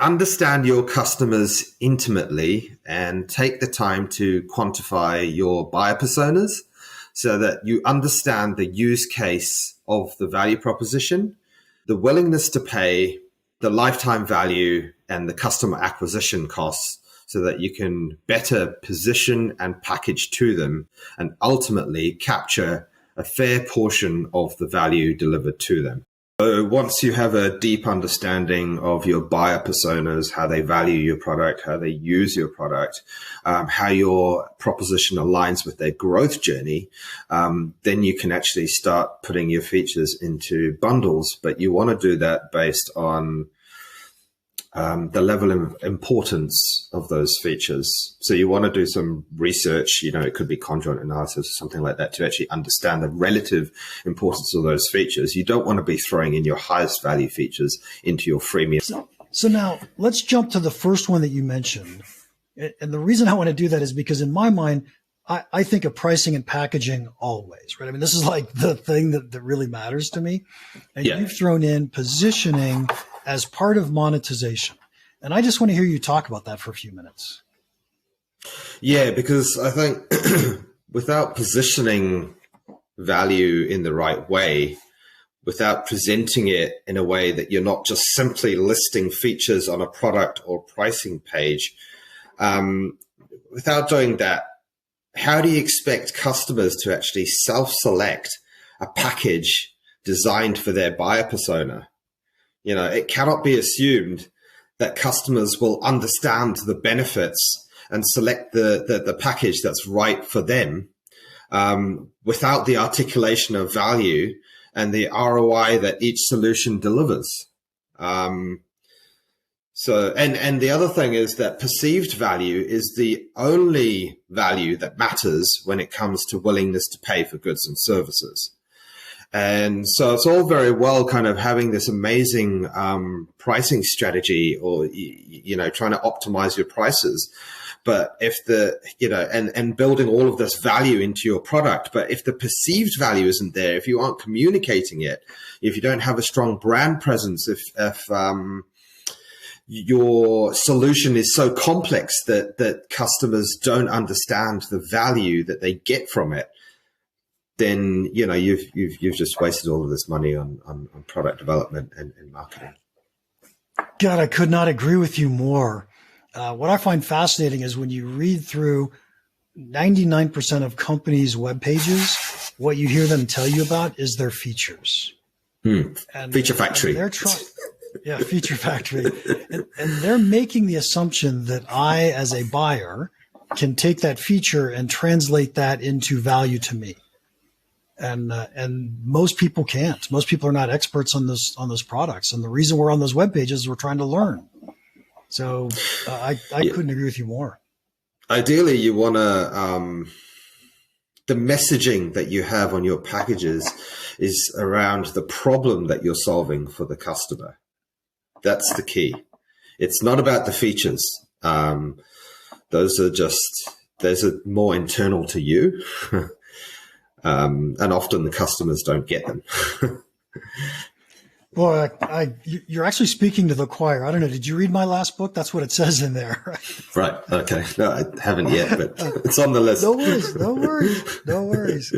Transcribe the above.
understand your customers intimately and take the time to quantify your buyer personas so that you understand the use case of the value proposition, the willingness to pay, the lifetime value, and the customer acquisition costs so that you can better position and package to them and ultimately capture a fair portion of the value delivered to them. So once you have a deep understanding of your buyer personas, how they value your product, how they use your product, how your proposition aligns with their growth journey, then you can actually start putting your features into bundles. But you want to do that based on the level of importance of those features. So you want to do some research, it could be conjoint analysis or something like that to actually understand the relative importance of those features. You don't want to be throwing in your highest value features into your freemium. So now let's jump to the first one that you mentioned. And the reason I want to do that is because in my mind, I think of pricing and packaging always, right? I mean, this is like the thing that really matters to me. And you've thrown in positioning as part of monetization. And I just want to hear you talk about that for a few minutes. Yeah, because I think without positioning value in the right way, without presenting it in a way that you're not just simply listing features on a product or pricing page, without doing that, how do you expect customers to actually self-select a package designed for their buyer persona? It cannot be assumed that customers will understand the benefits and select the package that's right for them without the articulation of value and the ROI that each solution delivers. So the other thing is that perceived value is the only value that matters when it comes to willingness to pay for goods and services. And so it's all very well kind of having this amazing pricing strategy or, trying to optimize your prices. But if and building all of this value into your product, but if the perceived value isn't there, if you aren't communicating it, if you don't have a strong brand presence, if your solution is so complex that customers don't understand the value that they get from it, then you've just wasted all of this money on product development and marketing. God, I could not agree with you more. What I find fascinating is when you read through 99% of companies' web pages, what you hear them tell you about is their features. And feature factory. They're feature factory. And they're making the assumption that I, as a buyer, can take that feature and translate that into value to me. And most people can't. Most people are not experts on those products. And the reason we're on those web pages is we're trying to learn. So I couldn't agree with you more. Ideally, you want to the messaging that you have on your packages is around the problem that you're solving for the customer. That's the key. It's not about the features. Those are more internal to you. And often the customers don't get them. Well, you're actually speaking to the choir. I don't know. Did you read my last book? That's what it says in there. Right. Okay. No, I haven't yet, but it's on the list. No worries.